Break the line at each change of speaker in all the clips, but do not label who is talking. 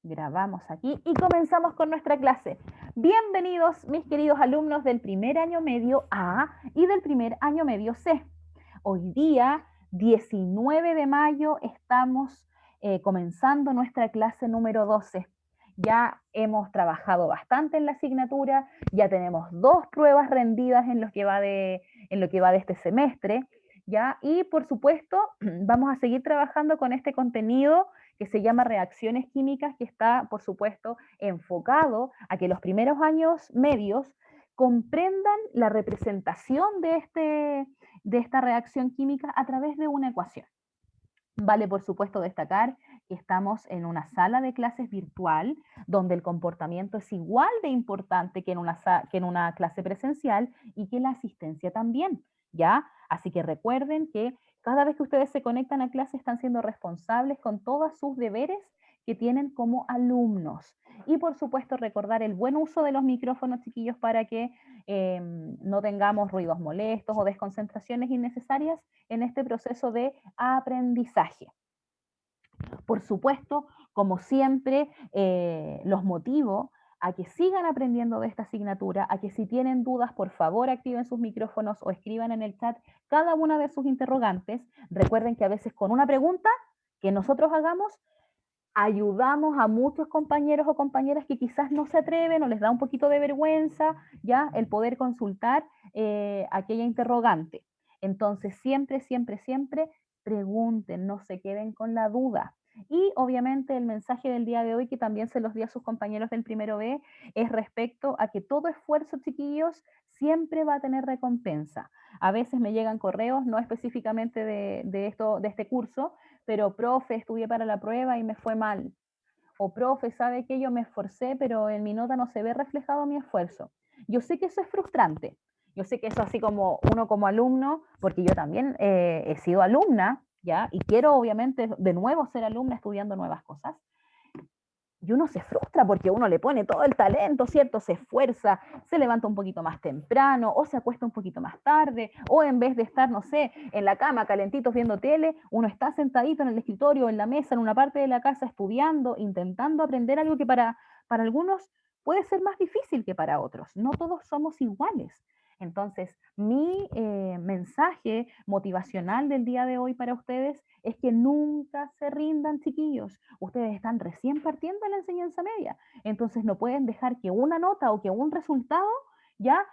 Grabamos aquí y comenzamos con nuestra clase. Bienvenidos, mis queridos alumnos del primer año medio A y del primer año medio C. Hoy día, 19 de mayo, estamos comenzando nuestra clase número 12. Ya hemos trabajado bastante en la asignatura, ya tenemos 2 pruebas rendidas en lo que va de este semestre, ¿ya? Y por supuesto, vamos a seguir trabajando con este contenido que se llama reacciones químicas, que está, por supuesto, enfocado a que los primeros años medios comprendan la representación de esta reacción química a través de una ecuación. Vale, por supuesto, destacar que estamos en una sala de clases virtual donde el comportamiento es igual de importante que en una clase presencial y que la asistencia también, ¿ya? Así que recuerden que cada vez que ustedes se conectan a clase están siendo responsables con todos sus deberes que tienen como alumnos. Y por supuesto recordar el buen uso de los micrófonos, chiquillos, para que no tengamos ruidos molestos o desconcentraciones innecesarias en este proceso de aprendizaje. Por supuesto, como siempre, los motivo a que sigan aprendiendo de esta asignatura, a que si tienen dudas, por favor activen sus micrófonos o escriban en el chat cada una de sus interrogantes. Recuerden que a veces con una pregunta que nosotros hagamos, ayudamos a muchos compañeros o compañeras que quizás no se atreven o les da un poquito de vergüenza, ya el poder consultar aquella interrogante. Entonces, siempre, siempre, siempre pregunten, no se queden con la duda. Y obviamente el mensaje del día de hoy, que también se los di a sus compañeros del primero B, es respecto a que todo esfuerzo, chiquillos, siempre va a tener recompensa. A veces me llegan correos, no específicamente de este curso, pero profe, estudié para la prueba y me fue mal. O profe, sabe que yo me esforcé, pero en mi nota no se ve reflejado mi esfuerzo. Yo sé que eso es frustrante. Yo sé que eso así como uno como alumno, porque yo también he sido alumna, ¿ya? Y quiero obviamente de nuevo ser alumna estudiando nuevas cosas. Y uno se frustra porque uno le pone todo el talento, ¿cierto? Se esfuerza, se levanta un poquito más temprano o se acuesta un poquito más tarde o en vez de estar, no sé, en la cama calentitos viendo tele, uno está sentadito en el escritorio, en la mesa, en una parte de la casa estudiando, intentando aprender algo que para algunos puede ser más difícil que para otros. No todos somos iguales. Entonces, mi mensaje motivacional del día de hoy para ustedes es que nunca se rindan, chiquillos. Ustedes están recién partiendo en la enseñanza media, entonces no pueden dejar que una nota o que un resultado ya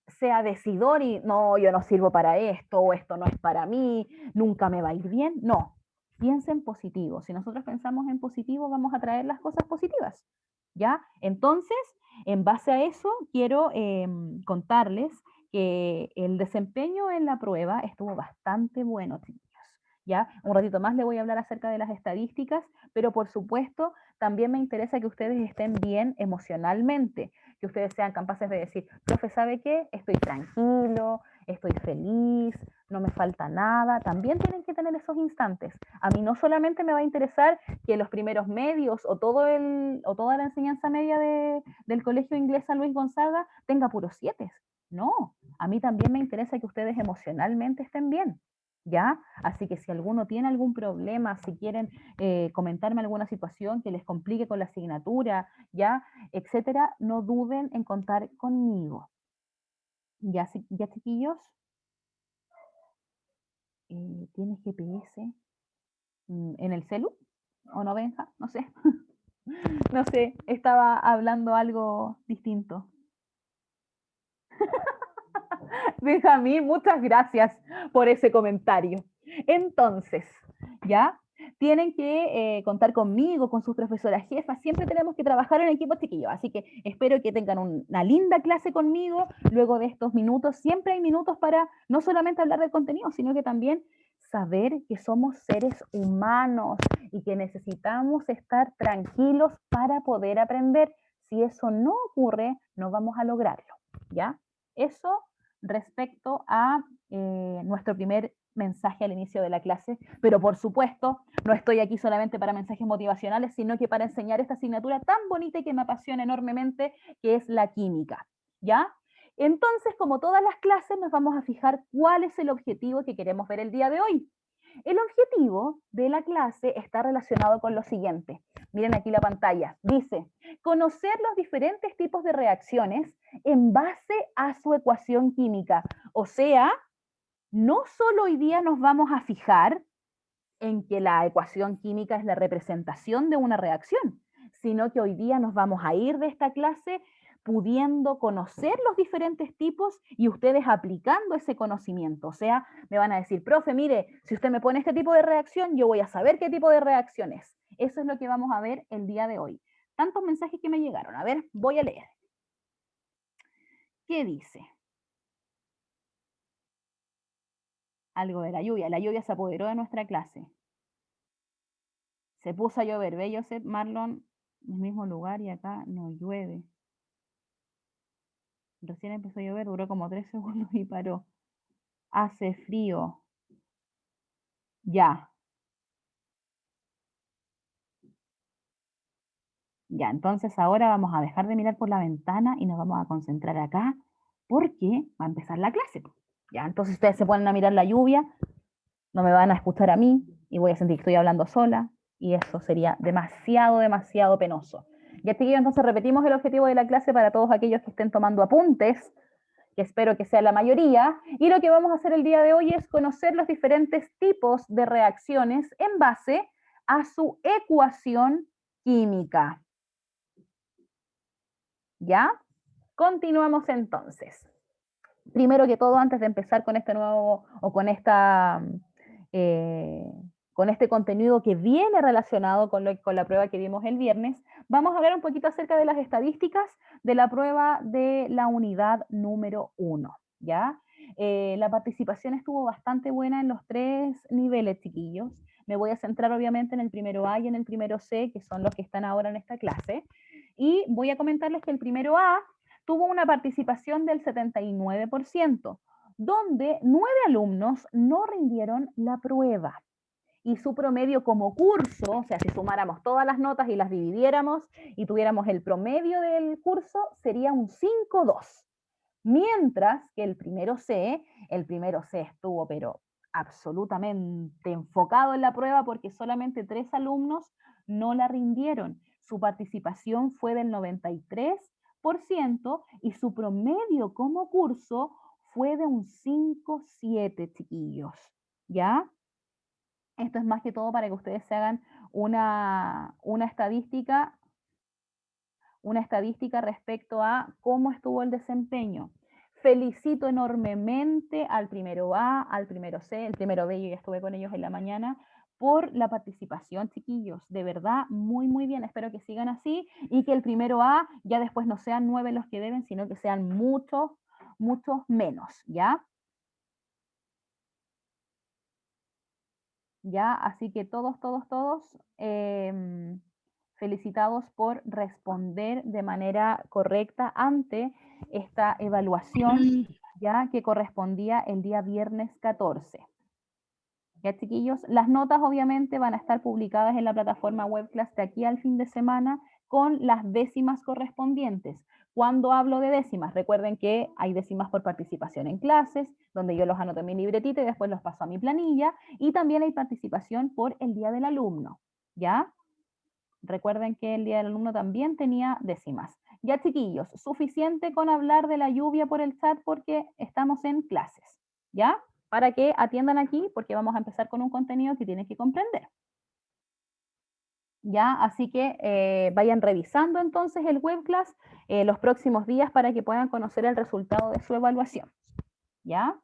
sea decidor y no, yo no sirvo para esto o esto no es para mí, nunca me va a ir bien. No, piensen positivo. Si nosotros pensamos en positivo, vamos a traer las cosas positivas. ¿Ya? Entonces, en base a eso, quiero contarles que el desempeño en la prueba estuvo bastante bueno, chicos. ¿Ya? Un ratito más le voy a hablar acerca de las estadísticas, pero por supuesto también me interesa que ustedes estén bien emocionalmente, que ustedes sean capaces de decir, profe, ¿sabe qué? Estoy tranquilo, estoy feliz, no me falta nada. También tienen que tener esos instantes. A mí no solamente me va a interesar que los primeros medios o toda la enseñanza media del Colegio Inglés San Luis Gonzaga tenga puros 7. No, a mí también me interesa que ustedes emocionalmente estén bien. ¿Ya? Así que si alguno tiene algún problema, si quieren comentarme alguna situación que les complique con la asignatura, ¿ya? Etcétera, no duden en contar conmigo. ¿Ya, ya chiquillos? ¿Tiene GPS en el celu? ¿O no, Benja? No sé. No sé, estaba hablando algo distinto. Benjamín, muchas gracias por ese comentario. Entonces, ¿ya? Tienen que contar conmigo, con sus profesoras jefas. Siempre tenemos que trabajar en equipo, chiquillos. Así que espero que tengan una linda clase conmigo. Luego de estos minutos, siempre hay minutos para no solamente hablar del contenido, sino que también saber que somos seres humanos y que necesitamos estar tranquilos para poder aprender. Si eso no ocurre, no vamos a lograrlo, ¿ya? Eso respecto a nuestro primer mensaje al inicio de la clase, pero por supuesto no estoy aquí solamente para mensajes motivacionales, sino que para enseñar esta asignatura tan bonita y que me apasiona enormemente, que es la química, ¿ya? Entonces, como todas las clases, nos vamos a fijar cuál es el objetivo que queremos ver el día de hoy. El objetivo de la clase está relacionado con lo siguiente. Miren aquí la pantalla. Dice, conocer los diferentes tipos de reacciones en base a su ecuación química. O sea, no solo hoy día nos vamos a fijar en que la ecuación química es la representación de una reacción, sino que hoy día nos vamos a ir de esta clase pudiendo conocer los diferentes tipos y ustedes aplicando ese conocimiento. O sea, me van a decir, profe, mire, si usted me pone este tipo de reacción, yo voy a saber qué tipo de reacción es. Eso es lo que vamos a ver el día de hoy. Tantos mensajes que me llegaron. A ver, voy a leer. ¿Qué dice? Algo de la lluvia. La lluvia se apoderó de nuestra clase. Se puso a llover. ¿Ve, Joseph, Marlon? En el mismo lugar y acá no llueve. Recién empezó a llover, duró como 3 segundos y paró. Hace frío. Ya. Ya, entonces ahora vamos a dejar de mirar por la ventana y nos vamos a concentrar acá porque va a empezar la clase. Ya, entonces ustedes se ponen a mirar la lluvia, no me van a escuchar a mí y voy a sentir que estoy hablando sola y eso sería demasiado, demasiado penoso. Ya, chiquillos, entonces repetimos el objetivo de la clase para todos aquellos que estén tomando apuntes, que espero que sea la mayoría, y lo que vamos a hacer el día de hoy es conocer los diferentes tipos de reacciones en base a su ecuación química. ¿Ya? Continuamos entonces. Primero que todo, antes de empezar con este nuevo o con con este contenido que viene relacionado con la prueba que vimos el viernes, vamos a hablar un poquito acerca de las estadísticas de la prueba de la unidad número 1, ¿ya? La participación estuvo bastante buena en los 3 niveles, chiquillos. Me voy a centrar obviamente en el primero A y en el primero C, que son los que están ahora en esta clase. Y voy a comentarles que el primero A tuvo una participación del 79%, donde 9 alumnos no rindieron la prueba. Y su promedio como curso, o sea, si sumáramos todas las notas y las dividiéramos y tuviéramos el promedio del curso, sería un 5,2. Mientras que el primero C estuvo, pero absolutamente enfocado en la prueba porque solamente 3 alumnos no la rindieron. Su participación fue del 93% y su promedio como curso fue de un 5,7, chiquillos. ¿Ya? Esto es más que todo para que ustedes se hagan una estadística respecto a cómo estuvo el desempeño. Felicito enormemente al primero A, al primero C, el primero B, yo ya estuve con ellos en la mañana, por la participación, chiquillos. De verdad, muy, muy bien. Espero que sigan así y que el primero A ya después no sean 9 los que deben, sino que sean muchos, muchos menos, ¿ya? ¿Ya? Así que todos, felicitados por responder de manera correcta ante esta evaluación, ya que correspondía el día viernes 14. Ya, chiquillos, las notas obviamente van a estar publicadas en la plataforma WebClass de aquí al fin de semana con las décimas correspondientes. Cuando hablo de décimas, recuerden que hay décimas por participación en clases, donde yo los anoto en mi libretita y después los paso a mi planilla, y también hay participación por el día del alumno, ¿ya? Recuerden que el día del alumno también tenía décimas. Ya, chiquillos, suficiente con hablar de la lluvia por el chat porque estamos en clases, ¿ya? Para que atiendan aquí porque vamos a empezar con un contenido que tienen que comprender. ¿Ya? Así que vayan revisando entonces el webclass los próximos días para que puedan conocer el resultado de su evaluación. ¿Ya?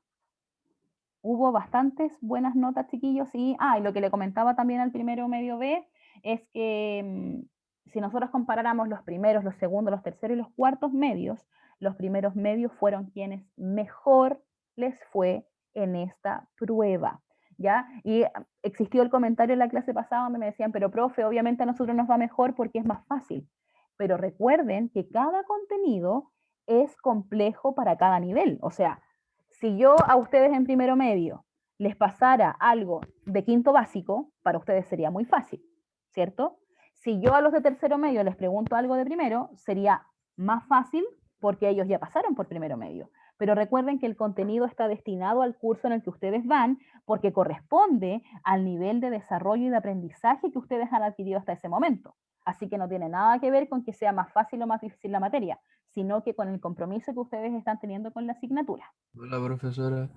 Hubo bastantes buenas notas, chiquillos, y lo que le comentaba también al primero medio B es que si nosotros comparáramos los primeros, los segundos, los terceros y los cuartos medios, los primeros medios fueron quienes mejor les fue en esta prueba, ¿ya? Y existió el comentario en la clase pasada donde me decían, pero profe, obviamente a nosotros nos va mejor porque es más fácil, pero recuerden que cada contenido es complejo para cada nivel, o sea, si yo a ustedes en primero medio les pasara algo de quinto básico, para ustedes sería muy fácil, ¿cierto? Si yo a los de tercero medio les pregunto algo de primero, sería más fácil porque ellos ya pasaron por primero medio. Pero recuerden que el contenido está destinado al curso en el que ustedes van porque corresponde al nivel de desarrollo y de aprendizaje que ustedes han adquirido hasta ese momento. Así que no tiene nada que ver con que sea más fácil o más difícil la materia, sino que con el compromiso que ustedes están teniendo con la asignatura.
Hola, profesora.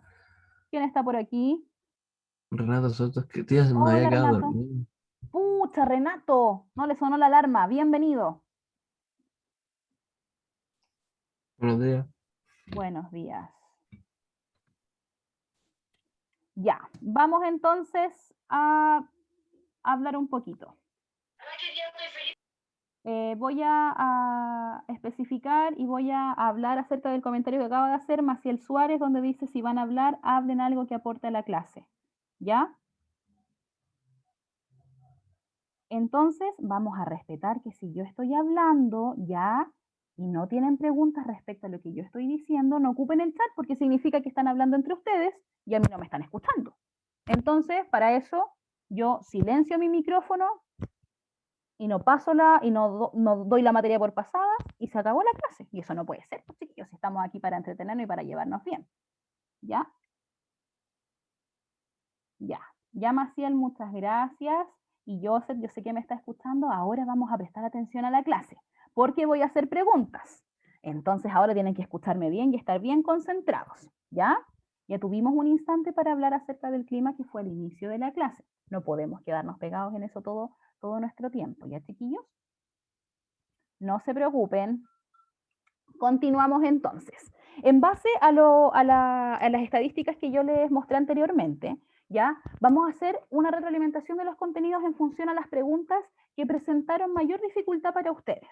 ¿Quién está por aquí?
Renato Soto, que tía, se me había
Hola,
quedado
Renato.
dormido.
Pucha, Renato, no le sonó la alarma. Bienvenido.
Buenos días.
Buenos días. Ya, vamos entonces a hablar un poquito. Voy a especificar y voy a hablar acerca del comentario que acaba de hacer Maciel Suárez, donde dice si van a hablar, hablen algo que aporte a la clase. ¿Ya? Entonces, vamos a respetar que si yo estoy hablando ya y no tienen preguntas respecto a lo que yo estoy diciendo, no ocupen el chat porque significa que están hablando entre ustedes y a mí no me están escuchando. Entonces, para eso, yo silencio mi micrófono y no paso no doy la materia por pasada y se acabó la clase. Y eso no puede ser, pues, chiquillos, estamos aquí para entretenernos y para llevarnos bien. ¿Ya? Ya. Ya, Maciel, muchas gracias. Y Joseph, yo sé que me está escuchando. Ahora vamos a prestar atención a la clase, porque voy a hacer preguntas. Entonces ahora tienen que escucharme bien y estar bien concentrados. ¿Ya? Ya tuvimos un instante para hablar acerca del clima que fue el inicio de la clase. No podemos quedarnos pegados en eso todo nuestro tiempo. ¿Ya, chiquillos? No se preocupen. Continuamos entonces. En base a las estadísticas que yo les mostré anteriormente, ¿ya? Vamos a hacer una retroalimentación de los contenidos en función a las preguntas que presentaron mayor dificultad para ustedes.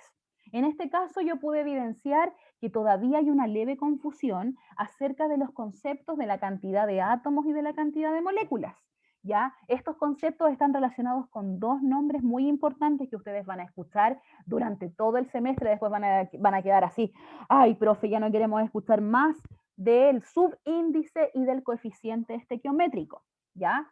En este caso, yo pude evidenciar que todavía hay una leve confusión acerca de los conceptos de la cantidad de átomos y de la cantidad de moléculas. ¿Ya? Estos conceptos están relacionados con dos nombres muy importantes que ustedes van a escuchar durante todo el semestre, después van a quedar así, ay, profe, ya no queremos escuchar más del subíndice y del coeficiente estequiométrico, ¿ya?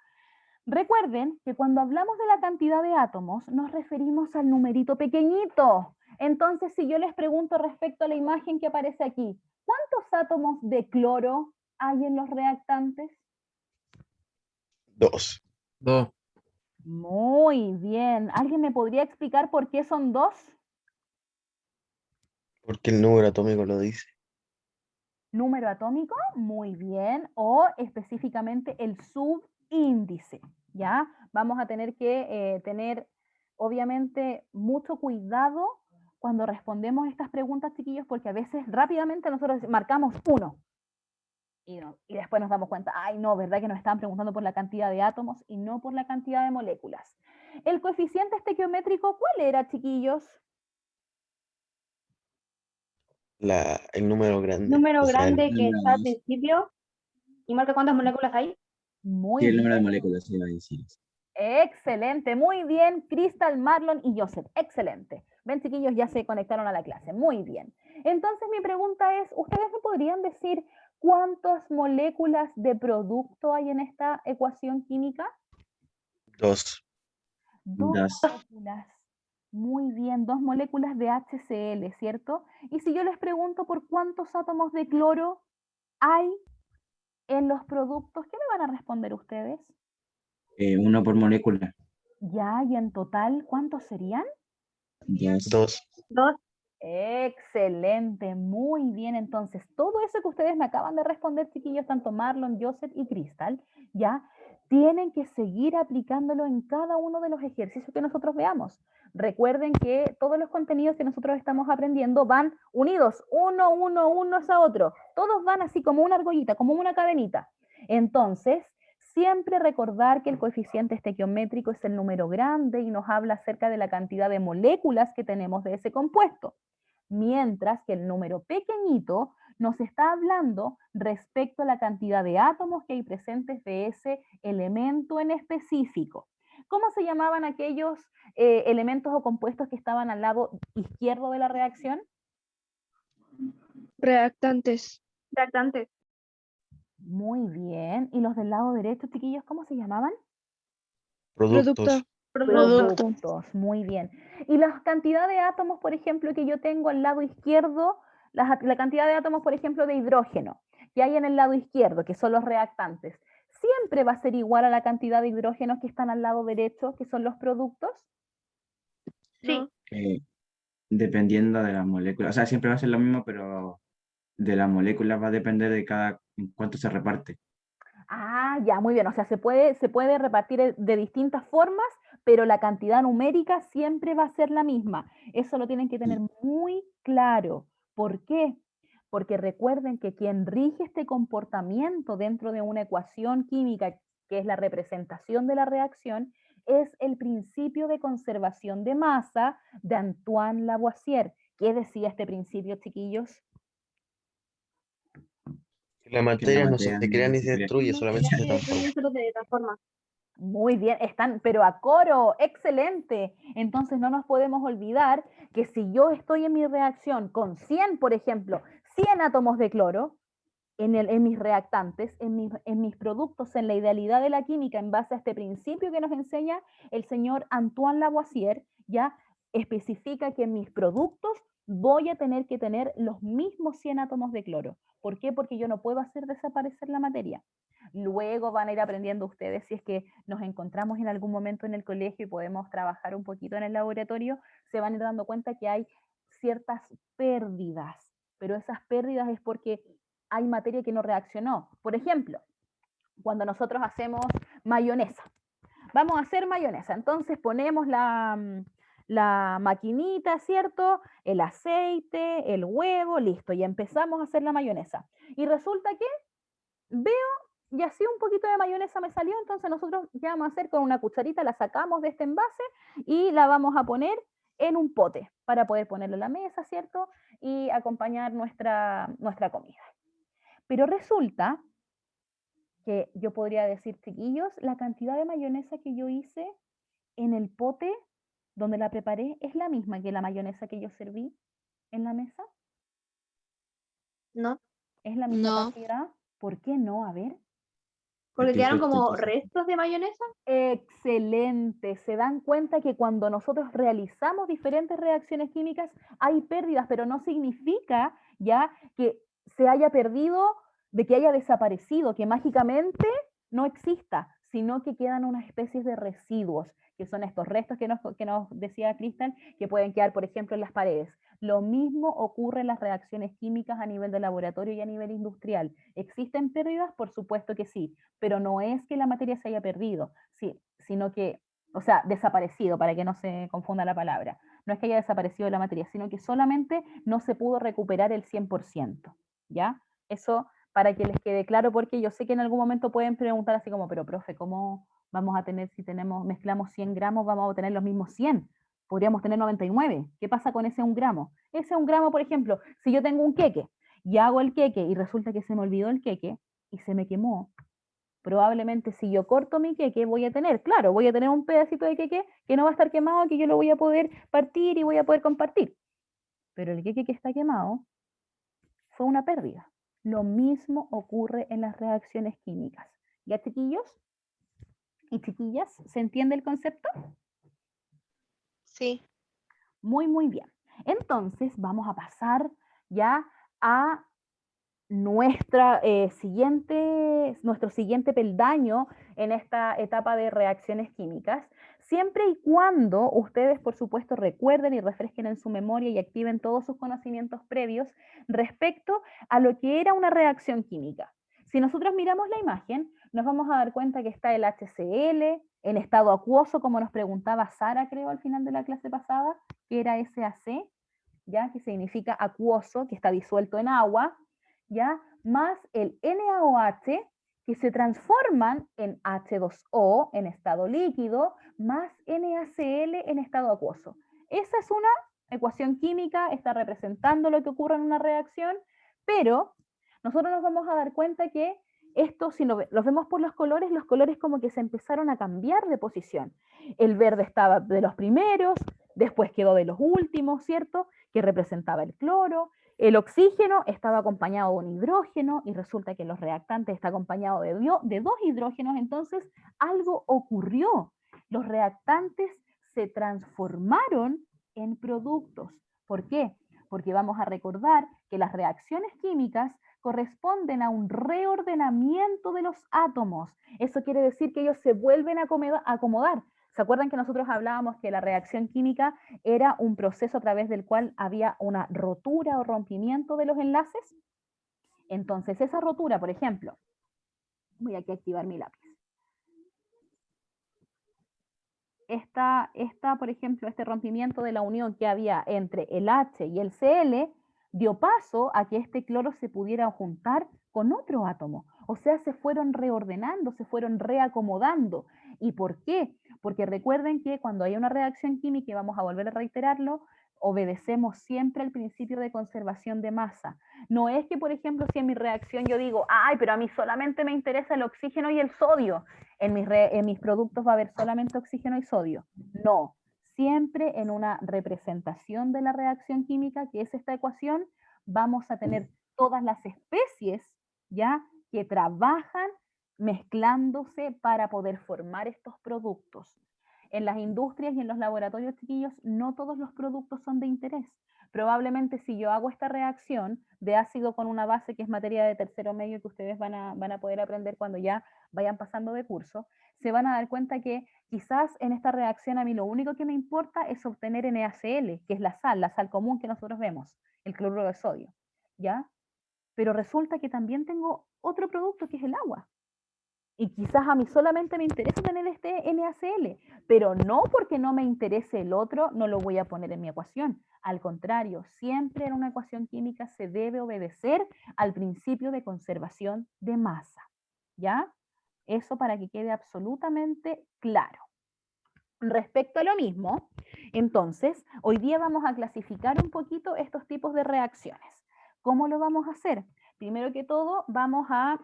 Recuerden que cuando hablamos de la cantidad de átomos nos referimos al numerito pequeñito. Entonces, si yo les pregunto respecto a la imagen que aparece aquí, ¿cuántos átomos de cloro hay en los reactantes?
2.
2.
Muy bien. ¿Alguien me podría explicar por qué son 2?
Porque el número atómico lo dice.
Número atómico, muy bien, o específicamente el subíndice, ¿ya? Vamos a tener que tener, obviamente, mucho cuidado cuando respondemos estas preguntas, chiquillos, porque a veces rápidamente nosotros marcamos 1 y después nos damos cuenta, ay, no, ¿verdad que nos estaban preguntando por la cantidad de átomos y no por la cantidad de moléculas? El coeficiente estequiométrico, ¿cuál era, chiquillos?
El número grande.
Número
O sea,
grande que
número
está al
2.
principio y marca cuántas moléculas hay.
Muy
Sí, el número de
bien.
moléculas se iba a decir.
Excelente, muy bien, Crystal, Marlon y Joseph, excelente. Ven, chiquillos, ya se conectaron a la clase, muy bien. Entonces mi pregunta es, ¿ustedes me podrían decir cuántas moléculas de producto hay en esta ecuación química?
2.
2
2.
moléculas. Muy bien, 2 moléculas de HCl, ¿cierto? Y si yo les pregunto por cuántos átomos de cloro hay en los productos, ¿qué me van a responder ustedes?
1 por molécula.
Ya, y en total, ¿cuántos serían?
2.
2.
Dos.
Excelente, muy bien. Entonces, todo eso que ustedes me acaban de responder, chiquillos, tanto Marlon, Joseph y Crystal, ya tienen que seguir aplicándolo en cada uno de los ejercicios que nosotros veamos. Recuerden que todos los contenidos que nosotros estamos aprendiendo van unidos, unos a otro. Todos van así como una argollita, como una cadenita. Entonces, siempre recordar que el coeficiente estequiométrico es el número grande y nos habla acerca de la cantidad de moléculas que tenemos de ese compuesto, mientras que el número pequeñito nos está hablando respecto a la cantidad de átomos que hay presentes de ese elemento en específico. ¿Cómo se llamaban aquellos elementos o compuestos que estaban al lado izquierdo de la reacción?
Reactantes.
Reactantes.
Muy bien. ¿Y los del lado derecho, chiquillos, cómo se llamaban?
Productos.
Productos, muy bien. Y la cantidad de átomos, por ejemplo, que yo tengo al lado izquierdo, la cantidad de átomos, por ejemplo, de hidrógeno. que hay en el lado izquierdo, que son los reactantes, ¿siempre va a ser igual a la cantidad de hidrógenos que están al lado derecho, que son los productos?
Sí,
Dependiendo de las moléculas. O sea, siempre va a ser lo mismo, pero de las moléculas va a depender de en cuánto se reparte.
Ah, ya, muy bien. O sea, se puede repartir de distintas formas, pero la cantidad numérica siempre va a ser la misma. Eso lo tienen que tener
Sí.
muy claro. ¿Por qué? Porque recuerden que quien rige este comportamiento dentro de una ecuación química, que es la representación de la reacción, es el principio de conservación de masa de Antoine Lavoisier. ¿Qué decía este principio, chiquillos?
Que la
Que la
materia no se
materia
crea
no
ni
se
se
crea.
destruye,
no
solamente
se
se transforma.
destruye, solo se transforma.
Muy bien, están, pero a coro, excelente. Entonces no nos podemos olvidar que si yo estoy en mi reacción con 100, por ejemplo, 100 átomos de cloro en mis reactantes, en mis productos, en la idealidad de la química, en base a este principio que nos enseña el señor Antoine Lavoisier, ya especifica que en mis productos voy a tener que tener los mismos 100 átomos de cloro. ¿Por qué? Porque yo no puedo hacer desaparecer la materia. Luego van a ir aprendiendo ustedes, si es que nos encontramos en algún momento en el colegio y podemos trabajar un poquito en el laboratorio, se van a ir dando cuenta que hay ciertas pérdidas, pero esas pérdidas es porque hay materia que no reaccionó. Por ejemplo, cuando nosotros hacemos mayonesa, vamos a hacer mayonesa, entonces ponemos la maquinita, ¿cierto? El aceite, el huevo, listo, y empezamos a hacer la mayonesa. Y resulta que veo y así un poquito de mayonesa me salió, entonces nosotros ya vamos a hacer con una cucharita, la sacamos de este envase y la vamos a poner en un pote para poder ponerlo en la mesa, ¿cierto? Y acompañar nuestra comida. Pero resulta que yo podría decir, chiquillos, la cantidad de mayonesa que yo hice en el pote donde la preparé es la misma que la mayonesa que yo serví en la mesa.
¿No?
¿Es la misma
No,
cantidad? ¿Por qué no? A ver.
Porque
Porque
quedaron
eso te
como
quise.
restos de mayonesa.
Excelente. Se dan cuenta que cuando nosotros realizamos diferentes reacciones químicas hay pérdidas, pero no significa ya que se haya perdido, de que haya desaparecido, que mágicamente no exista, sino que quedan unas especies de residuos, que son estos restos que nos decía Crystal, que pueden quedar, por ejemplo, en las paredes. Lo mismo ocurre en las reacciones químicas a nivel de laboratorio y a nivel industrial. ¿Existen pérdidas? Por supuesto que sí, pero no es que la materia se haya perdido, sí, sino que, o sea, desaparecido, para que no se confunda la palabra. No es que haya desaparecido la materia, sino que solamente no se pudo recuperar el 100%, ¿ya? Eso para que les quede claro, porque yo sé que en algún momento pueden preguntar así como, pero profe, ¿cómo vamos a tener, si mezclamos 100 gramos, vamos a tener los mismos 100? Podríamos tener 99. ¿Qué pasa con ese 1 gramo? Ese 1 gramo, por ejemplo, si yo tengo un queque y hago el queque y resulta que se me olvidó el queque y se me quemó, probablemente si yo corto mi queque voy a tener, claro, voy a tener un pedacito de queque que no va a estar quemado, que yo lo voy a poder partir y voy a poder compartir. Pero el queque que está quemado fue una pérdida. Lo mismo ocurre en las reacciones químicas. ¿Ya, chiquillos y chiquillas? ¿Se entiende el concepto?
sí.
Muy, muy bien. Entonces vamos a pasar ya a nuestro siguiente peldaño en esta etapa de reacciones químicas, siempre y cuando ustedes, por supuesto, recuerden y refresquen en su memoria y activen todos sus conocimientos previos respecto a lo que era una reacción química. Si nosotros miramos la imagen, nos vamos a dar cuenta que está el HCl en estado acuoso, como nos preguntaba Sara, creo, al final de la clase pasada, que era SAC, ¿ya? Que significa acuoso, que está disuelto en agua, ¿ya? Más el NaOH, que se transforman en H2O en estado líquido, más NaCl en estado acuoso. Esa es una ecuación química, está representando lo que ocurre en una reacción, pero nosotros nos vamos a dar cuenta que esto, si los vemos por los colores como que se empezaron a cambiar de posición. El verde estaba de los primeros, después quedó de los últimos, ¿cierto? Que representaba el cloro. El oxígeno estaba acompañado de un hidrógeno y resulta que los reactantes está acompañado de 2 hidrógenos, entonces algo ocurrió. Los reactantes se transformaron en productos. ¿Por qué? Porque vamos a recordar que las reacciones químicas corresponden a un reordenamiento de los átomos. Eso quiere decir que ellos se vuelven a acomodar. ¿Se acuerdan que nosotros hablábamos que la reacción química era un proceso a través del cual había una rotura o rompimiento de los enlaces? Entonces, esa rotura, por ejemplo, voy aquí a activar mi lápiz. Por ejemplo, este rompimiento de la unión que había entre el H y el Cl dio paso a que este cloro se pudiera juntar con otro átomo. O sea, se fueron reordenando, se fueron reacomodando. ¿Y por qué? Porque recuerden que cuando hay una reacción química, y vamos a volver a reiterarlo, obedecemos siempre al principio de conservación de masa. No es que, por ejemplo, si en mi reacción yo digo, ay, pero a mí solamente me interesa el oxígeno y el sodio, en mis productos va a haber solamente oxígeno y sodio. No, siempre en una representación de la reacción química, que es esta ecuación, vamos a tener todas las especies, ¿ya?, que trabajan mezclándose para poder formar estos productos. En las industrias y en los laboratorios, chiquillos, no todos los productos son de interés. Probablemente si yo hago esta reacción de ácido con una base que es materia de tercero medio que ustedes van a poder aprender cuando ya vayan pasando de curso, se van a dar cuenta que quizás en esta reacción a mí lo único que me importa es obtener NaCl, que es la sal común que nosotros vemos, el cloruro de sodio, ¿ya? Pero resulta que también tengo otro producto que es el agua. Y quizás a mí solamente me interesa tener este NaCl, pero no porque no me interese el otro, no lo voy a poner en mi ecuación. Al contrario, siempre en una ecuación química se debe obedecer al principio de conservación de masa. ¿Ya? Eso para que quede absolutamente claro. Respecto a lo mismo, entonces, hoy día vamos a clasificar un poquito estos tipos de reacciones. ¿Cómo lo vamos a hacer? Primero que todo, vamos a,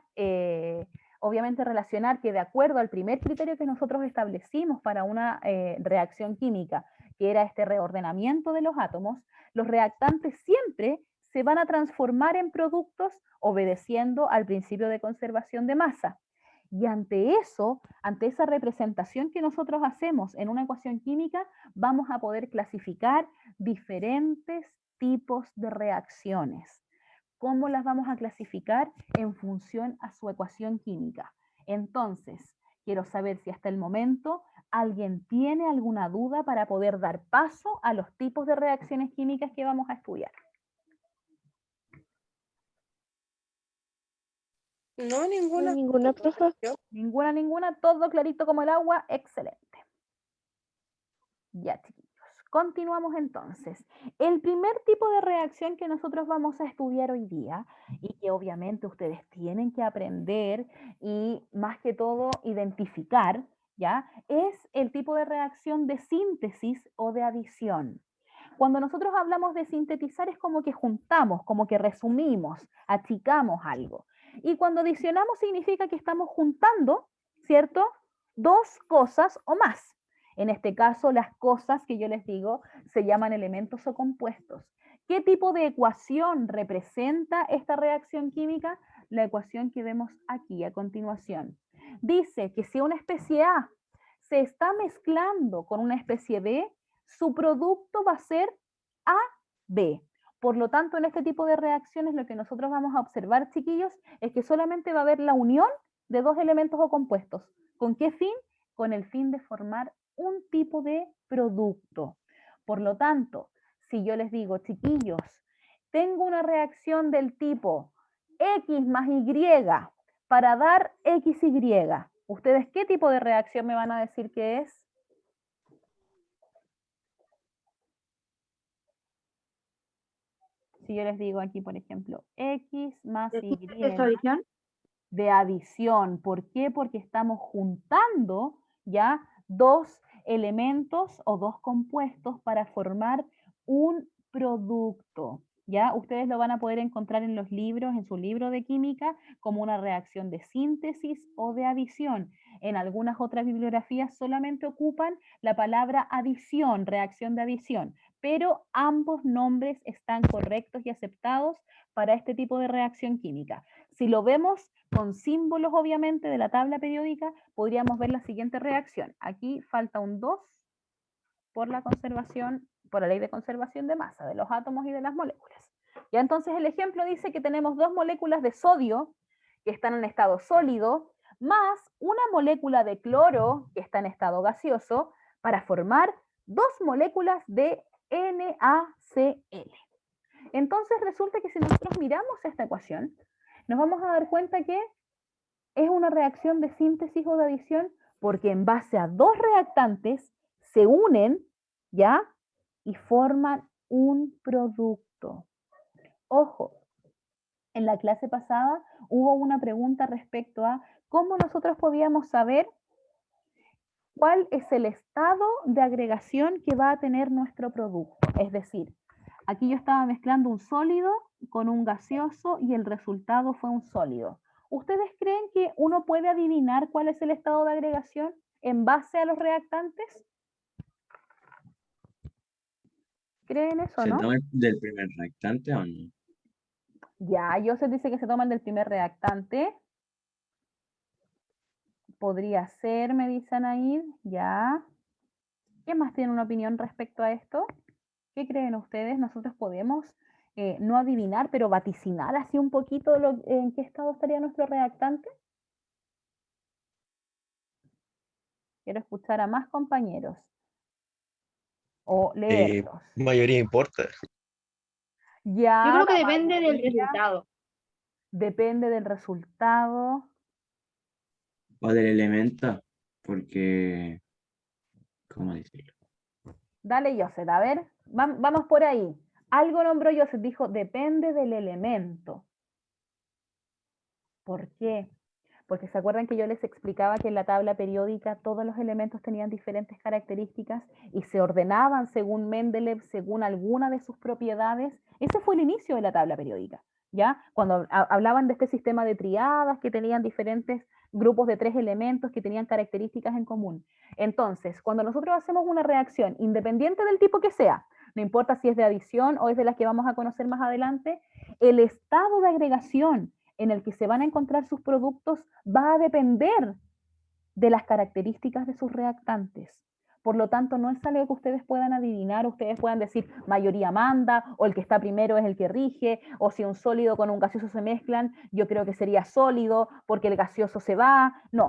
obviamente, relacionar que de acuerdo al primer criterio que nosotros establecimos para una reacción química, que era este reordenamiento de los átomos, los reactantes siempre se van a transformar en productos obedeciendo al principio de conservación de masa. Y ante eso, ante esa representación que nosotros hacemos en una ecuación química, vamos a poder clasificar diferentes tipos de reacciones. ¿Cómo las vamos a clasificar? En función a su ecuación química. Entonces, quiero saber si hasta el momento alguien tiene alguna duda para poder dar paso a los tipos de reacciones químicas que vamos a estudiar.
No, ninguna.
Ninguna, profe.
Ninguna, todo clarito como el agua, excelente. Ya, chiquillos. Continuamos entonces. El primer tipo de reacción que nosotros vamos a estudiar hoy día, y que obviamente ustedes tienen que aprender y más que todo identificar, ¿ya?, es el tipo de reacción de síntesis o de adición. Cuando nosotros hablamos de sintetizar es como que juntamos, como que resumimos, achicamos algo. Y cuando adicionamos significa que estamos juntando, ¿cierto?, dos cosas o más. En este caso, las cosas que yo les digo se llaman elementos o compuestos. ¿Qué tipo de ecuación representa esta reacción química? La ecuación que vemos aquí a continuación. Dice que si una especie A se está mezclando con una especie B, su producto va a ser AB. Por lo tanto, en este tipo de reacciones lo que nosotros vamos a observar, chiquillos, es que solamente va a haber la unión de dos elementos o compuestos. ¿Con qué fin? Con el fin de formar un tipo de producto. Por lo tanto, si yo les digo, chiquillos, tengo una reacción del tipo X más Y para dar XY, ¿ustedes qué tipo de reacción me van a decir que es? Si yo les digo aquí, por ejemplo, X más Y.
¿Es adición?
De adición. ¿Por qué? Porque estamos juntando ya dos elementos o dos compuestos para formar un producto. ¿Ya? Ustedes lo van a poder encontrar en los libros, en su libro de química, como una reacción de síntesis o de adición. En algunas otras bibliografías solamente ocupan la palabra adición, reacción de adición, pero ambos nombres están correctos y aceptados para este tipo de reacción química. Si lo vemos con símbolos, obviamente, de la tabla periódica, podríamos ver la siguiente reacción. Aquí falta un 2 por la conservación por la ley de conservación de masa de los átomos y de las moléculas. Ya entonces el ejemplo dice que tenemos 2 moléculas de sodio que están en estado sólido, más una molécula de cloro que está en estado gaseoso, para formar 2 moléculas de NaCl. Entonces resulta que si nosotros miramos esta ecuación, nos vamos a dar cuenta que es una reacción de síntesis o de adición, porque en base a 2 reactantes se unen, ¿ya? Y forman un producto. Ojo, en la clase pasada hubo una pregunta respecto a cómo nosotros podíamos saber cuál es el estado de agregación que va a tener nuestro producto. Es decir, aquí yo estaba mezclando un sólido con un gaseoso y el resultado fue un sólido. ¿Ustedes creen que uno puede adivinar cuál es el estado de agregación en base a los reactantes? ¿Creen eso,
¿Se
no?
toma del primer reactante o no?
Ya, Joseph dice que se toman del primer reactante. Podría ser, me dice Anaid, ya. ¿Quién más tiene una opinión respecto a esto? ¿Qué creen ustedes? Nosotros podemos no adivinar, pero vaticinar así un poquito en qué estado estaría nuestro reactante. Quiero escuchar a más compañeros o leerlos.
Mayoría importa.
Ya,
Yo creo que
la
depende del
mayoría
resultado.
depende del resultado.
O del elemento, porque, ¿cómo decirlo?
Dale, Joseph, a ver, vamos por ahí. Algo nombró Joseph, dijo, depende del elemento. ¿Por qué? Porque se acuerdan que yo les explicaba que en la tabla periódica todos los elementos tenían diferentes características y se ordenaban según Mendeleev, según alguna de sus propiedades. Ese fue el inicio de la tabla periódica, ¿ya? Cuando hablaban de este sistema de triadas que tenían diferentes grupos de 3 elementos que tenían características en común. Entonces, cuando nosotros hacemos una reacción, independiente del tipo que sea, no importa si es de adición o es de las que vamos a conocer más adelante, el estado de agregación en el que se van a encontrar sus productos va a depender de las características de sus reactantes. Por lo tanto, no es algo que ustedes puedan adivinar, ustedes puedan decir mayoría manda, o el que está primero es el que rige, o si un sólido con un gaseoso se mezclan, yo creo que sería sólido porque el gaseoso se va. No,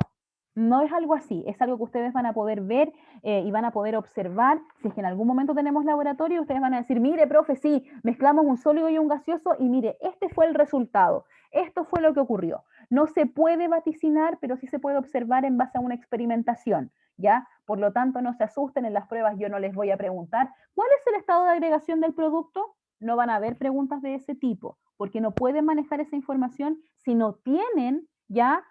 no es algo así, es algo que ustedes van a poder ver y van a poder observar. Si es que en algún momento tenemos laboratorio, ustedes van a decir, mire, profe, sí, mezclamos un sólido y un gaseoso y mire, este fue el resultado, esto fue lo que ocurrió. No se puede vaticinar, pero sí se puede observar en base a una experimentación, ¿ya? Por lo tanto, no se asusten, en las pruebas yo no les voy a preguntar, ¿cuál es el estado de agregación del producto? No van a haber preguntas de ese tipo, porque no pueden manejar esa información si no tienen ya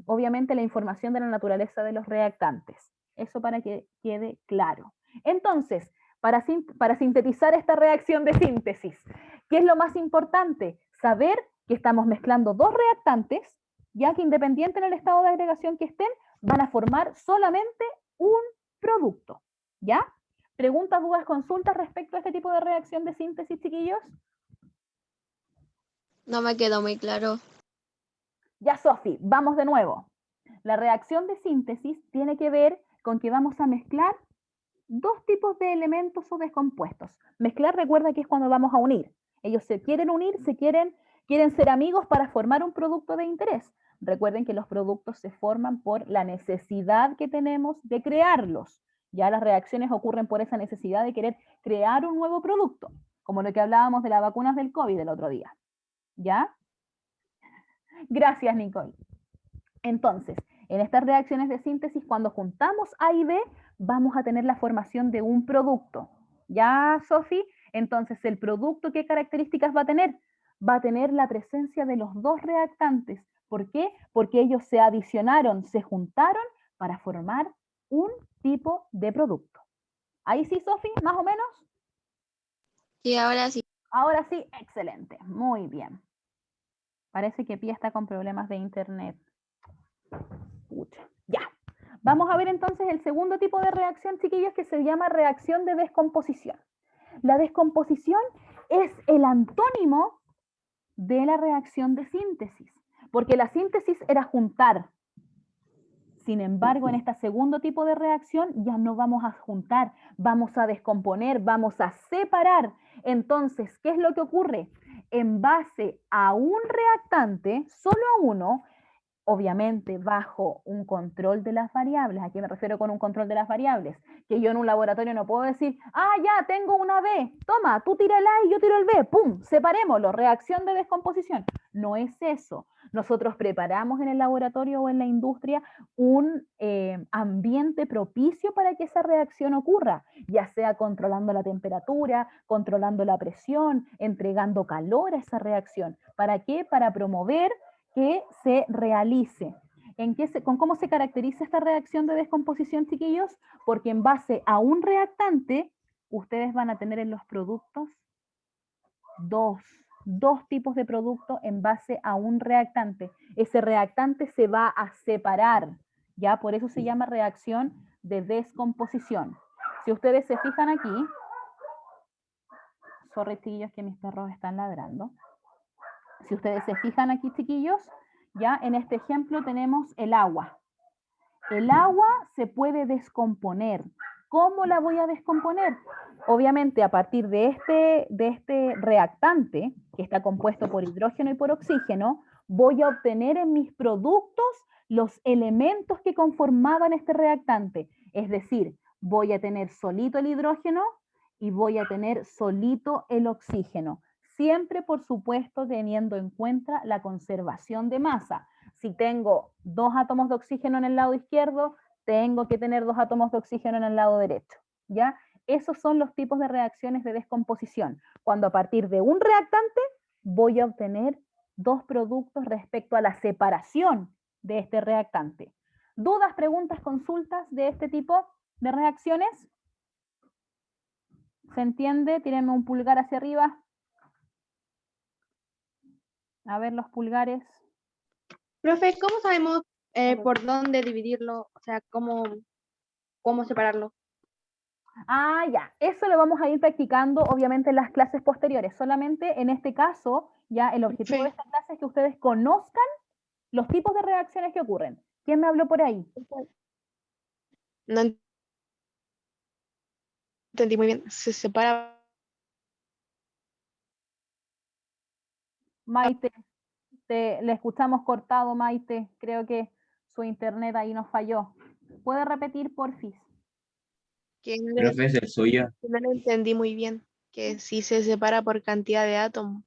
obviamente la información de la naturaleza de los reactantes. Eso para que quede claro. Entonces, para sintetizar esta reacción de síntesis, ¿qué es lo más importante? Saber que estamos mezclando 2 reactantes, ya que independiente del estado de agregación que estén, van a formar solamente un producto. ¿Ya? ¿Preguntas, dudas, consultas respecto a este tipo de reacción de síntesis, chiquillos?
No me quedó muy claro.
Ya, Sofi, vamos de nuevo. La reacción de síntesis tiene que ver con que vamos a mezclar 2 tipos de elementos o descompuestos. Mezclar, recuerda que es cuando vamos a unir. Ellos se quieren unir, quieren ser amigos para formar un producto de interés. Recuerden que los productos se forman por la necesidad que tenemos de crearlos. Ya las reacciones ocurren por esa necesidad de querer crear un nuevo producto, como lo que hablábamos de las vacunas del COVID el otro día. ¿Ya? Gracias, Nicole. Entonces, en estas reacciones de síntesis, cuando juntamos A y B, vamos a tener la formación de un producto. ¿Ya, Sofi? Entonces, ¿el producto qué características va a tener? Va a tener la presencia de los 2 reactantes. ¿Por qué? Porque ellos se adicionaron, se juntaron para formar un tipo de producto. ¿Ahí sí, Sofi? ¿Más o menos?
Sí, ahora sí.
Ahora sí, excelente. Muy bien. Parece que Pía está con problemas de internet. Pucha. Ya. Vamos a ver entonces el segundo tipo de reacción, chiquillos, que se llama reacción de descomposición. La descomposición es el antónimo de la reacción de síntesis, porque la síntesis era juntar, Sin embargo, en este segundo tipo de reacción ya no vamos a juntar, vamos a descomponer, vamos a separar. Entonces, ¿qué es lo que ocurre? En base a un reactante, solo a uno, obviamente bajo un control de las variables. ¿A qué me refiero con un control de las variables? Que yo en un laboratorio no puedo decir, ah, ya, tengo una B, toma, tú tira el A y yo tiro el B, ¡pum! Separémoslo, reacción de descomposición. No es eso. Nosotros preparamos en el laboratorio o en la industria un ambiente propicio para que esa reacción ocurra, ya sea controlando la temperatura, controlando la presión, entregando calor a esa reacción. ¿Para qué? Para promover que se realice. ¿Con cómo se caracteriza esta reacción de descomposición, chiquillos? Porque en base a un reactante, ustedes van a tener en los productos dos tipos de productos en base a un reactante. Ese reactante se va a separar, ¿ya? Por eso se llama reacción de descomposición. Si ustedes se fijan aquí, sorry, chiquillos, que mis perros están ladrando. Si ustedes se fijan aquí, chiquillos, ya en este ejemplo tenemos el agua. El agua se puede descomponer. ¿Cómo la voy a descomponer? Obviamente a partir de este reactante, que está compuesto por hidrógeno y por oxígeno, voy a obtener en mis productos los elementos que conformaban este reactante. Es decir, voy a tener solito el hidrógeno y voy a tener solito el oxígeno. Siempre, por supuesto, teniendo en cuenta la conservación de masa. Si tengo 2 átomos de oxígeno en el lado izquierdo, tengo que tener 2 átomos de oxígeno en el lado derecho, ¿ya? Esos son los tipos de reacciones de descomposición. Cuando a partir de un reactante voy a obtener 2 productos respecto a la separación de este reactante. ¿Dudas, preguntas, consultas de este tipo de reacciones? ¿Se entiende? Tírenme un pulgar hacia arriba. A ver los pulgares.
Profe, ¿cómo sabemos por dónde dividirlo? O sea, cómo separarlo.
Ah, ya. Eso lo vamos a ir practicando, obviamente, en las clases posteriores. Solamente en este caso, ya el objetivo de esta clase es que ustedes conozcan los tipos de reacciones que ocurren. ¿Quién me habló por ahí?
No entendí muy bien. Se separa.
Maite, le escuchamos cortado, Maite. Creo que su internet ahí nos falló. ¿Puede repetir, porfis?
Que no,
Profe, es el suyo.
no lo entendí muy bien. Que si se separa por cantidad de átomos.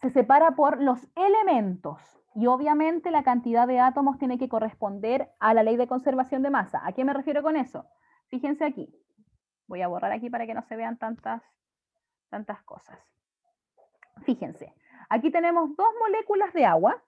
Se separa por los elementos y obviamente la cantidad de átomos tiene que corresponder a la ley de conservación de masa. ¿A qué me refiero con eso? Fíjense aquí. Voy a borrar aquí para que no se vean tantas cosas. Fíjense, aquí tenemos 2 moléculas de agua,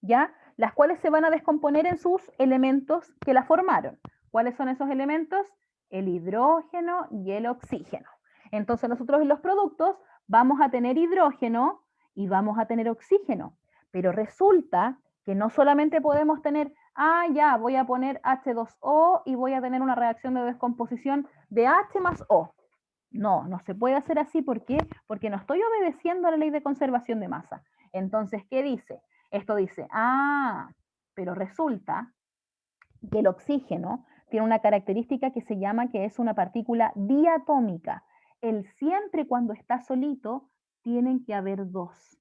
¿ya? Las cuales se van a descomponer en sus elementos que la formaron. ¿Cuáles son esos elementos? El hidrógeno y el oxígeno. Entonces nosotros en los productos vamos a tener hidrógeno y vamos a tener oxígeno. Pero resulta que no solamente podemos tener, ya, voy a poner H2O y voy a tener una reacción de descomposición de H más O. No, no se puede hacer así. ¿Por qué? Porque no estoy obedeciendo a la ley de conservación de masa. Entonces, ¿qué dice? Esto dice, pero resulta que el oxígeno tiene una característica que se llama que es una partícula diatómica. Él siempre cuando está solito, tienen que haber 2.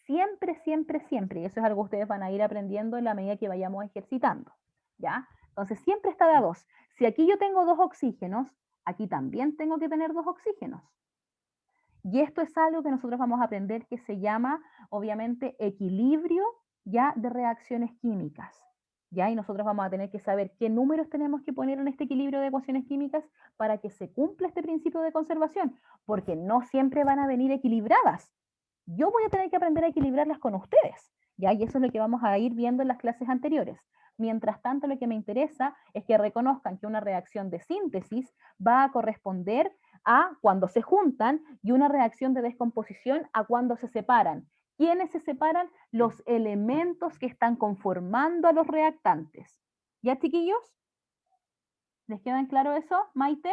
Siempre, siempre, siempre. Y eso es algo que ustedes van a ir aprendiendo en la medida que vayamos ejercitando. ¿Ya? Entonces, siempre está de a 2. Si aquí yo tengo 2 oxígenos, aquí también tengo que tener 2 oxígenos. Y esto es algo que nosotros vamos a aprender que se llama, obviamente, equilibrio ya de reacciones químicas. ¿Ya? Y nosotros vamos a tener que saber qué números tenemos que poner en este equilibrio de ecuaciones químicas para que se cumpla este principio de conservación, porque no siempre van a venir equilibradas. Yo voy a tener que aprender a equilibrarlas con ustedes, ¿ya? Y eso es lo que vamos a ir viendo en las clases anteriores. Mientras tanto, lo que me interesa es que reconozcan que una reacción de síntesis va a corresponder a cuando se juntan y una reacción de descomposición a cuando se separan. ¿Quiénes se separan? Los elementos que están conformando a los reactantes. ¿Ya, chiquillos? ¿Les queda en claro eso, Maite?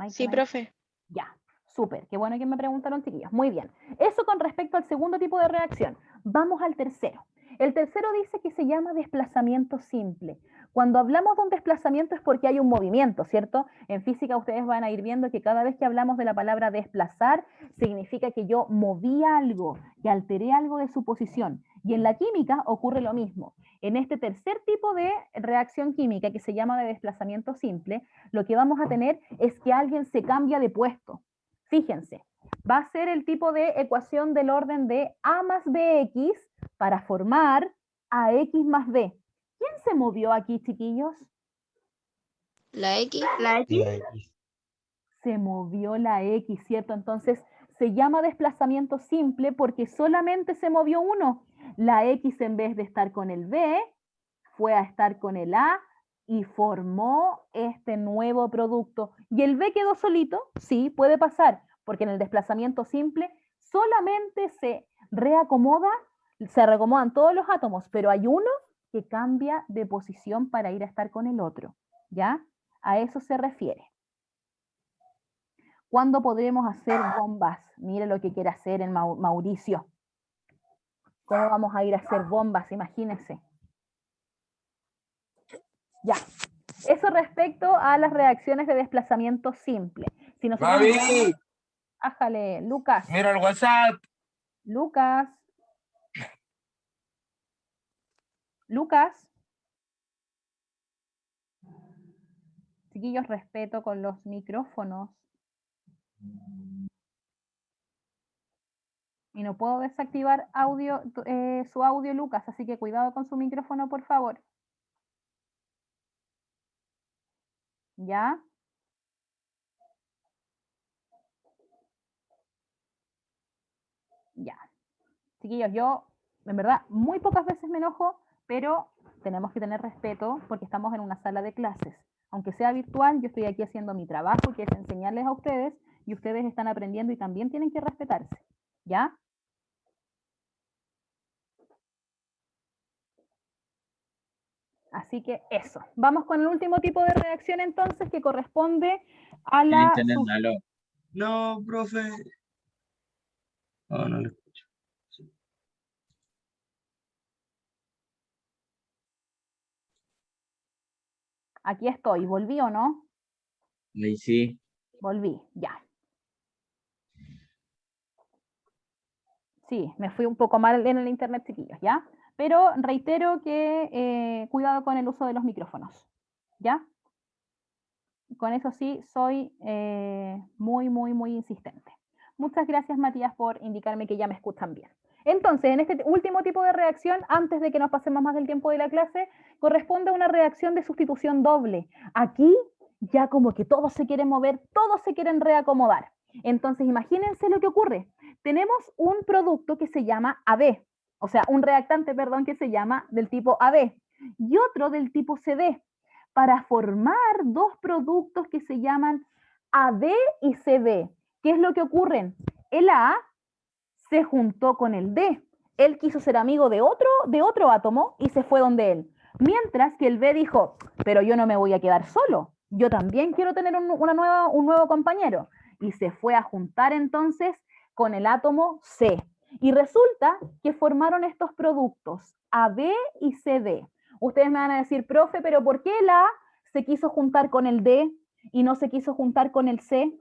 Sí, profe.
Ya, Súper, qué bueno que me preguntaron, chiquillos. Muy bien. Eso con respecto al segundo tipo de reacción. Vamos al tercero. El tercero dice que se llama desplazamiento simple. Cuando hablamos de un desplazamiento es porque hay un movimiento, ¿cierto? En física ustedes van a ir viendo que cada vez que hablamos de la palabra desplazar, significa que yo moví algo, que alteré algo de su posición. Y en la química ocurre lo mismo. En este tercer tipo de reacción química que se llama de desplazamiento simple, lo que vamos a tener es que alguien se cambia de puesto. Fíjense, va a ser el tipo de ecuación del orden de A más BX para formar AX más B. ¿Quién se movió aquí, chiquillos?
La X.
La X.
La X.
Se movió la X, ¿cierto? Entonces se llama desplazamiento simple porque solamente se movió uno. La X en vez de estar con el B, fue a estar con el A y formó este nuevo producto. ¿Y el B quedó solito? Sí, puede pasar, porque en el desplazamiento simple solamente se reacomodan todos los átomos, pero hay uno que cambia de posición para ir a estar con el otro, ¿ya? A eso se refiere. ¿Cuándo podremos hacer bombas? Mire lo que quiere hacer el Mauricio. ¿Cómo vamos a ir a hacer bombas? Imagínense. Ya. Eso respecto a las reacciones de desplazamiento simple. Si nosotros
¡Mami!
miramos- Ájale, Lucas.
Mira el WhatsApp.
Lucas. Lucas. Chiquillos, respeto con los micrófonos. Y no puedo desactivar su audio, Lucas, así que cuidado con su micrófono, por favor. ¿Ya? Ya. Chiquillos, yo, en verdad, muy pocas veces me enojo, pero tenemos que tener respeto porque estamos en una sala de clases. Aunque sea virtual, yo estoy aquí haciendo mi trabajo, que es enseñarles a ustedes, y ustedes están aprendiendo y también tienen que respetarse. ¿Ya? Así que eso. Vamos con el último tipo de reacción entonces que corresponde a
El
la...
internet malo. No, profe. Oh, no lo escucho.
Aquí estoy. ¿Volví o no?
Ahí sí.
Volví, ya. Sí, me fui un poco mal en el internet, chiquillos, ¿ya? Pero reitero que cuidado con el uso de los micrófonos, ¿ya? Con eso sí, soy muy insistente. Muchas gracias, Matías, por indicarme que ya me escuchan bien. Entonces, en este último tipo de reacción, antes de que nos pasemos más del tiempo de la clase, corresponde a una reacción de sustitución doble. Aquí ya como que todos se quieren mover, todos se quieren reacomodar. Entonces, imagínense lo que ocurre. Tenemos un producto que se llama AB, o sea, un reactante, perdón, que se llama del tipo AB, y otro del tipo CD, para formar dos productos que se llaman AB y CD. ¿Qué es lo que ocurre? El A se juntó con el D. Él quiso ser amigo de otro átomo y se fue donde él. Mientras que el B dijo, pero yo no me voy a quedar solo. Yo también quiero tener un nuevo compañero. Y se fue a juntar entonces con el átomo C. Y resulta que formaron estos productos, AB y CD. Ustedes me van a decir, profe, pero ¿por qué el A se quiso juntar con el D y no se quiso juntar con el C?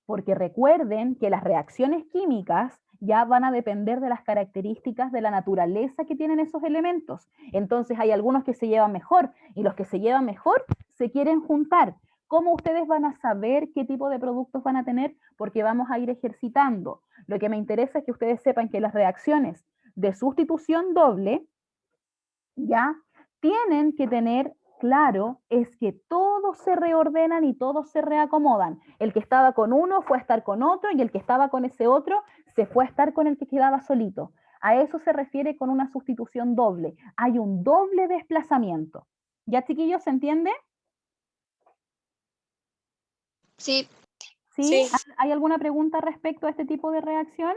Porque recuerden que las reacciones químicas ya van a depender de las características de la naturaleza que tienen esos elementos. Entonces hay algunos que se llevan mejor y los que se llevan mejor se quieren juntar. ¿Cómo ustedes van a saber qué tipo de productos van a tener? Porque vamos a ir ejercitando. Lo que me interesa es que ustedes sepan que las reacciones de sustitución doble ya tienen que tener claro es que todos se reordenan y todos se reacomodan. El que estaba con uno fue a estar con otro y el que estaba con ese otro se fue a estar con el que quedaba solito. A eso se refiere con una sustitución doble. Hay un doble desplazamiento. ¿Ya, chiquillos, se entiende?
Sí.
¿Sí?
Sí.
¿Hay alguna pregunta respecto a este tipo de reacción?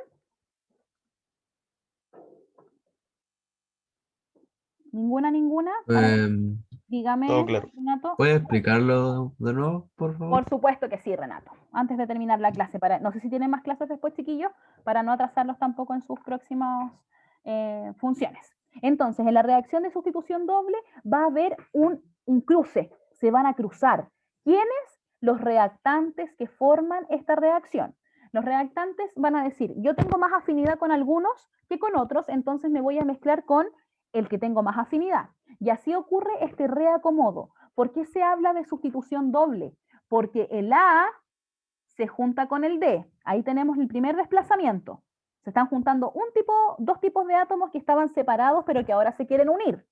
¿Ninguna?
Em,
Dígame,
Todo claro.
Renato.
¿Puedes explicarlo de nuevo, por favor?
Por supuesto que sí, Renato. Antes de terminar la clase, no sé si tienen más clases después, chiquillos, para no atrasarlos tampoco en sus próximas funciones. Entonces, en la reacción de sustitución doble va a haber un cruce, se van a cruzar. ¿Quiénes? Los reactantes que forman esta reacción. Los reactantes van a decir, yo tengo más afinidad con algunos que con otros, entonces me voy a mezclar con el que tengo más afinidad. Y así ocurre este reacomodo. ¿Por qué se habla de sustitución doble? Porque el A se junta con el D. Ahí tenemos el primer desplazamiento. Se están juntando dos tipos de átomos que estaban separados, pero que ahora se quieren unir.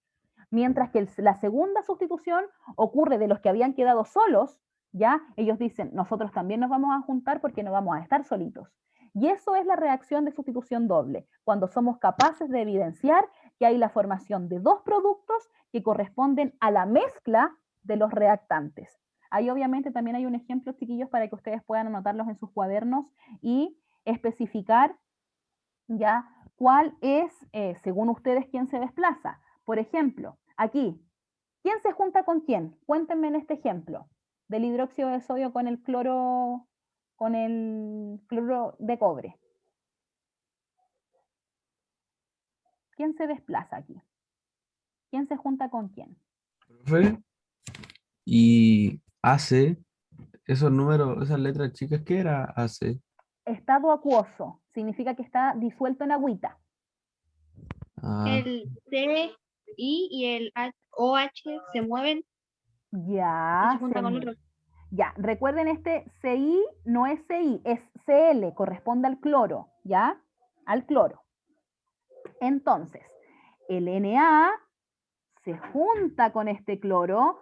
Mientras que la segunda sustitución ocurre de los que habían quedado solos, ¿ya? Ellos dicen, nosotros también nos vamos a juntar porque no vamos a estar solitos. Y eso es la reacción de sustitución doble, cuando somos capaces de evidenciar que hay la formación de dos productos que corresponden a la mezcla de los reactantes. Ahí obviamente también hay un ejemplo, chiquillos, para que ustedes puedan anotarlos en sus cuadernos y especificar ya cuál es, según ustedes, quién se desplaza. Por ejemplo, aquí, ¿quién se junta con quién? Cuéntenme en este ejemplo, del hidróxido de sodio con el cloro de cobre. ¿Quién se desplaza aquí? ¿Quién se junta con quién?
Profe, y AC, esos números, esas letras chicas, ¿qué era AC?
Estado acuoso, significa que está disuelto en agüita.
Ah,
El C, I y el OH se mueven y
Ya,
se juntan con otros.
ya, recuerden este CI no es CI, es Cl, corresponde al cloro, ¿ya? Al cloro. Entonces, el Na se junta con este cloro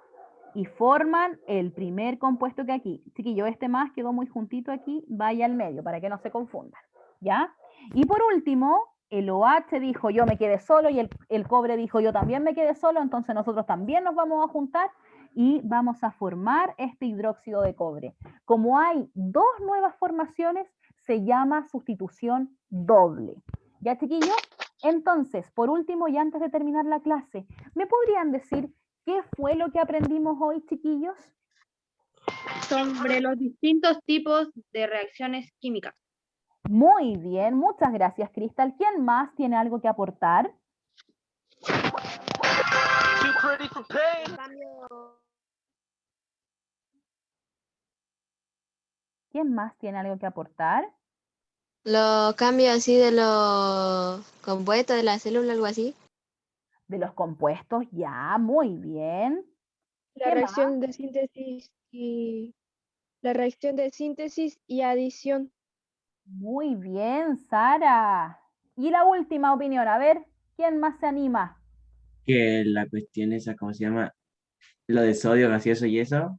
y forman el primer compuesto que aquí. Chiquillo, este más quedó muy juntito aquí, vaya al medio para que no se confundan, ¿ya? Y por último, el OH dijo yo me quedé solo y el cobre dijo yo también me quedé solo, entonces nosotros también nos vamos a juntar y vamos a formar este hidróxido de cobre. Como hay dos nuevas formaciones, se llama sustitución doble. ¿Ya, chiquillos? Entonces, por último, y antes de terminar la clase, ¿me podrían decir qué fue lo que aprendimos hoy, chiquillos?
Sobre los distintos tipos de reacciones químicas.
Muy bien, muchas gracias, Cristal. ¿Quién más tiene algo que aportar? ¿Quién más tiene algo que aportar?
Los cambios así de los compuestos de la célula, algo así.
De los compuestos, ya, muy bien.
La
¿Qué
reacción de síntesis y la reacción de síntesis y adición.
Muy bien, Sara. Y la última opinión, a ver, ¿quién más se anima?
Que la cuestión esa, ¿cómo se llama? Lo de sodio, gaseoso y eso,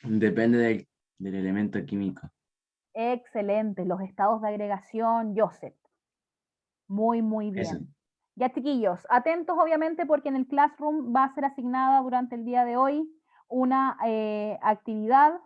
depende del elemento químico.
Excelente, los estados de agregación, Joseph. Muy, muy bien.
Eso.
Ya, chiquillos, atentos obviamente porque en el Classroom va a ser asignada durante el día de hoy una actividad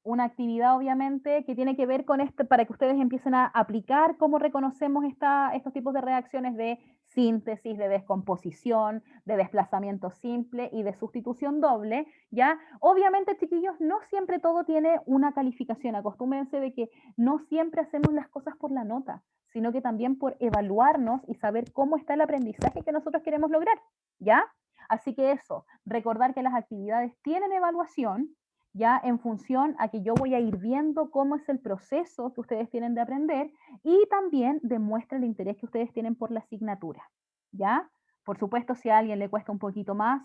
obviamente que tiene que ver con esto, para que ustedes empiecen a aplicar cómo reconocemos estos tipos de reacciones de síntesis, de descomposición, de desplazamiento simple y de sustitución doble, ¿ya? Obviamente, chiquillos, no siempre todo tiene una calificación. Acostúmbrense de que no siempre hacemos las cosas por la nota, sino que también por evaluarnos y saber cómo está el aprendizaje que nosotros queremos lograr, ¿ya? Así que eso, recordar que las actividades tienen evaluación, ya en función a que yo voy a ir viendo cómo es el proceso que ustedes tienen de aprender y también demuestra el interés que ustedes tienen por la asignatura, ¿ya? Por supuesto, si a alguien le cuesta un poquito más,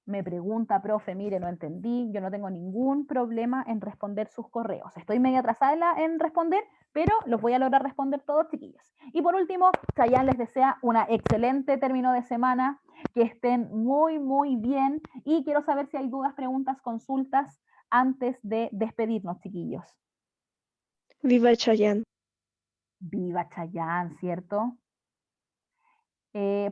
me pregunta, profe, mire, no entendí, yo no tengo ningún problema en responder sus correos. Estoy medio atrasada en responder, pero los voy a lograr responder todos, chiquillos. Y por último, Chayanne les desea una excelente término de semana, que estén muy, muy bien, y quiero saber si hay dudas, preguntas, consultas antes de despedirnos, chiquillos.
Viva Chayanne.
Viva Chayanne, ¿cierto?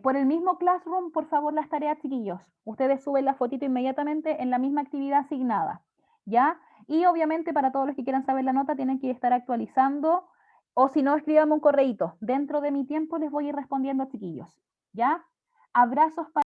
Por el mismo Classroom, por favor, las tareas, chiquillos. Ustedes suben la fotito inmediatamente en la misma actividad asignada, ¿ya? Y obviamente para todos los que quieran saber la nota tienen que estar actualizando, o si no, escríbanme un correíto. Dentro de mi tiempo les voy a ir respondiendo, chiquillos, ¿ya? Abrazos para